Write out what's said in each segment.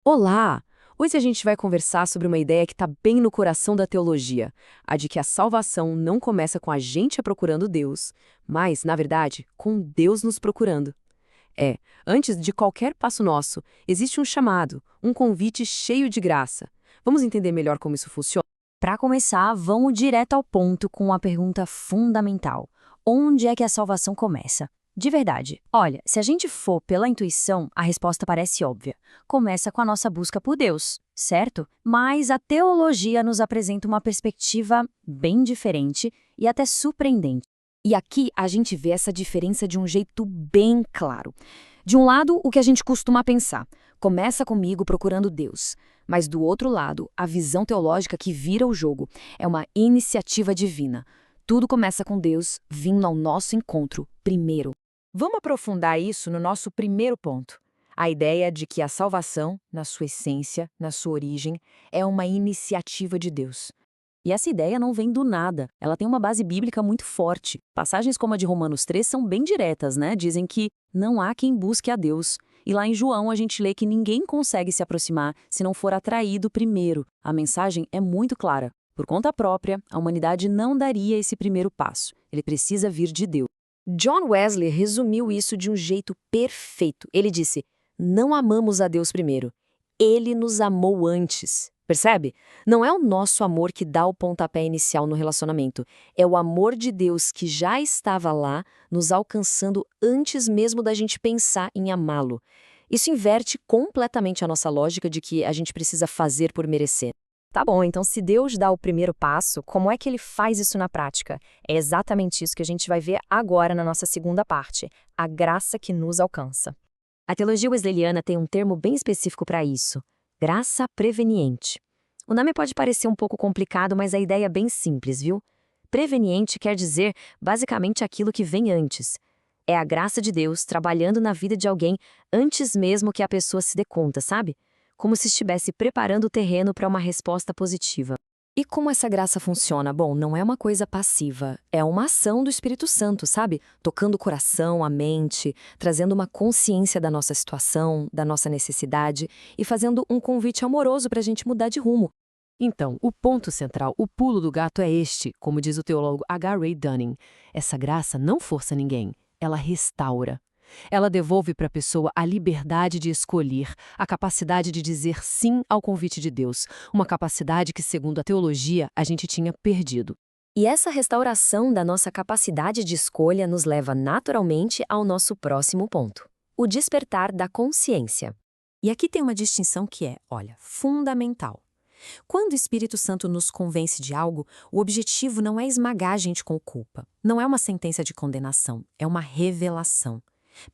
Olá! Hoje a gente vai conversar sobre uma ideia que está bem no coração da teologia, a de que a salvação não começa com a gente procurando Deus, mas, na verdade, com Deus nos procurando. Antes de qualquer passo nosso, existe um chamado, um convite cheio de graça. Vamos entender melhor como isso funciona? Para começar, vamos direto ao ponto com uma pergunta fundamental: onde é que a salvação começa? De verdade. Olha, se a gente for pela intuição, a resposta parece óbvia. Começa com a nossa busca por Deus, certo? Mas a teologia nos apresenta uma perspectiva bem diferente e até surpreendente. E aqui a gente vê essa diferença de um jeito bem claro. De um lado, o que a gente costuma pensar, começa comigo procurando Deus. Mas do outro lado, a visão teológica que vira o jogo é uma iniciativa divina. Tudo começa com Deus vindo ao nosso encontro primeiro. Vamos aprofundar isso no nosso primeiro ponto. A ideia de que a salvação, na sua essência, na sua origem, é uma iniciativa de Deus. E essa ideia não vem do nada, ela tem uma base bíblica muito forte. Passagens como a de Romanos 3 são bem diretas, né? Dizem que não há quem busque a Deus. E lá em João a gente lê que ninguém consegue se aproximar se não for atraído primeiro. A mensagem é muito clara. Por conta própria, a humanidade não daria esse primeiro passo. Ele precisa vir de Deus. John Wesley resumiu isso de um jeito perfeito. Ele disse: não amamos a Deus primeiro. Ele nos amou antes. Percebe? Não é o nosso amor que dá o pontapé inicial no relacionamento. É o amor de Deus que já estava lá, nos alcançando antes mesmo da gente pensar em amá-lo. Isso inverte completamente a nossa lógica de que a gente precisa fazer por merecer. Tá bom, então se Deus dá o primeiro passo, como é que ele faz isso na prática? É exatamente isso que a gente vai ver agora na nossa segunda parte: a graça que nos alcança. A teologia wesleyana tem um termo bem específico para isso: graça preveniente. O nome pode parecer um pouco complicado, mas a ideia é bem simples, viu? Preveniente quer dizer basicamente aquilo que vem antes. É a graça de Deus trabalhando na vida de alguém antes mesmo que a pessoa se dê conta, sabe? Como se estivesse preparando o terreno para uma resposta positiva. E como essa graça funciona? Bom, não é uma coisa passiva, é uma ação do Espírito Santo, sabe? Tocando o coração, a mente, trazendo uma consciência da nossa situação, da nossa necessidade e fazendo um convite amoroso para a gente mudar de rumo. Então, o ponto central, o pulo do gato é este, como diz o teólogo H. Ray Dunning. Essa graça não força ninguém, ela restaura. Ela devolve para a pessoa a liberdade de escolher, a capacidade de dizer sim ao convite de Deus, uma capacidade que, segundo a teologia, a gente tinha perdido. E essa restauração da nossa capacidade de escolha nos leva naturalmente ao nosso próximo ponto: o despertar da consciência. E aqui tem uma distinção que é, olha, fundamental. Quando o Espírito Santo nos convence de algo, o objetivo não é esmagar a gente com culpa. Não é uma sentença de condenação, é uma revelação.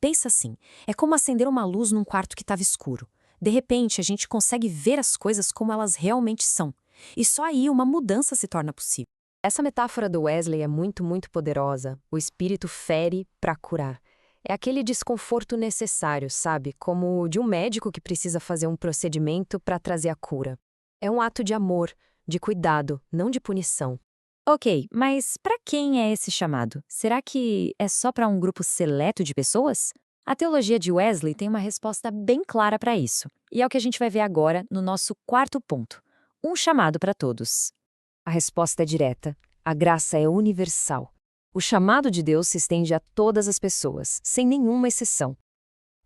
Pensa assim, é como acender uma luz num quarto que estava escuro. De repente, a gente consegue ver as coisas como elas realmente são. E só aí uma mudança se torna possível. Essa metáfora do Wesley é muito poderosa. O Espírito fere para curar. É aquele desconforto necessário, sabe? Como o de um médico que precisa fazer um procedimento para trazer a cura. É um ato de amor, de cuidado, não de punição. Ok, mas para quem é esse chamado? Será que é só para um grupo seleto de pessoas? A teologia de Wesley tem uma resposta bem clara para isso. E é o que a gente vai ver agora no nosso quarto ponto: um chamado para todos. A resposta é direta. A graça é universal. O chamado de Deus se estende a todas as pessoas, sem nenhuma exceção.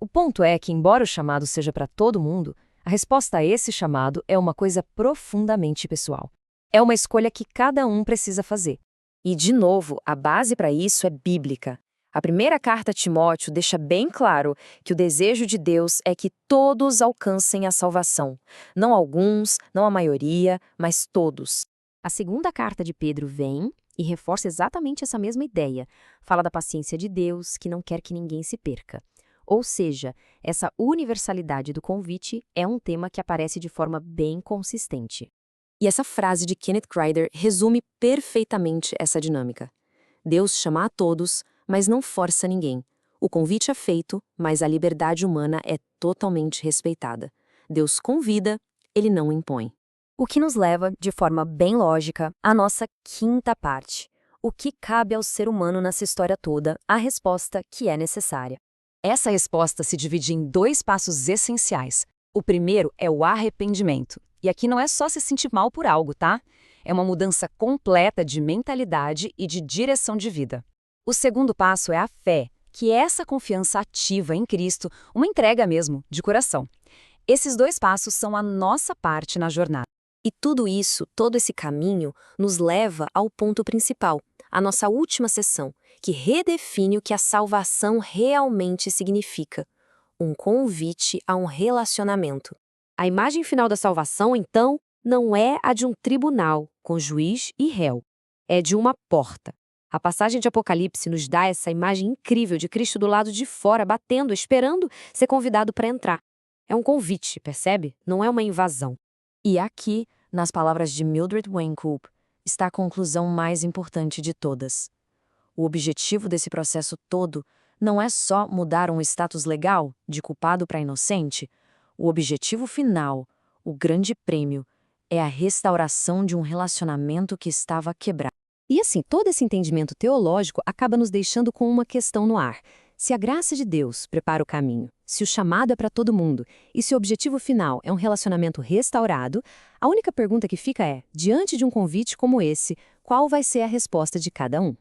O ponto é que, embora o chamado seja para todo mundo, a resposta a esse chamado é uma coisa profundamente pessoal. É uma escolha que cada um precisa fazer. E, de novo, a base para isso é bíblica. A primeira carta a Timóteo deixa bem claro que o desejo de Deus é que todos alcancem a salvação. Não alguns, não a maioria, mas todos. A segunda carta de Pedro vem e reforça exatamente essa mesma ideia. Fala da paciência de Deus, que não quer que ninguém se perca. Ou seja, essa universalidade do convite é um tema que aparece de forma bem consistente. E essa frase de Kenneth Grider resume perfeitamente essa dinâmica. Deus chama a todos, mas não força ninguém. O convite é feito, mas a liberdade humana é totalmente respeitada. Deus convida, ele não impõe. O que nos leva, de forma bem lógica, à nossa quinta parte: o que cabe ao ser humano nessa história toda, a resposta que é necessária. Essa resposta se divide em dois passos essenciais. O primeiro é o arrependimento. E aqui não é só se sentir mal por algo, tá? É uma mudança completa de mentalidade e de direção de vida. O segundo passo é a fé, que é essa confiança ativa em Cristo, uma entrega mesmo, de coração. Esses dois passos são a nossa parte na jornada. E tudo isso, todo esse caminho, nos leva ao ponto principal, a nossa última sessão, que redefine o que a salvação realmente significa. Um convite a um relacionamento. A imagem final da salvação, então, não é a de um tribunal, com juiz e réu. É de uma porta. A passagem de Apocalipse nos dá essa imagem incrível de Cristo do lado de fora, batendo, esperando ser convidado para entrar. É um convite, percebe? Não é uma invasão. E aqui, nas palavras de Mildred Wayne-Coop, está a conclusão mais importante de todas. O objetivo desse processo todo não é só mudar um status legal, de culpado para inocente. O objetivo final, o grande prêmio, é a restauração de um relacionamento que estava quebrado. E assim, todo esse entendimento teológico acaba nos deixando com uma questão no ar. Se a graça de Deus prepara o caminho, se o chamado é para todo mundo, e se o objetivo final é um relacionamento restaurado, a única pergunta que fica é, diante de um convite como esse, qual vai ser a resposta de cada um?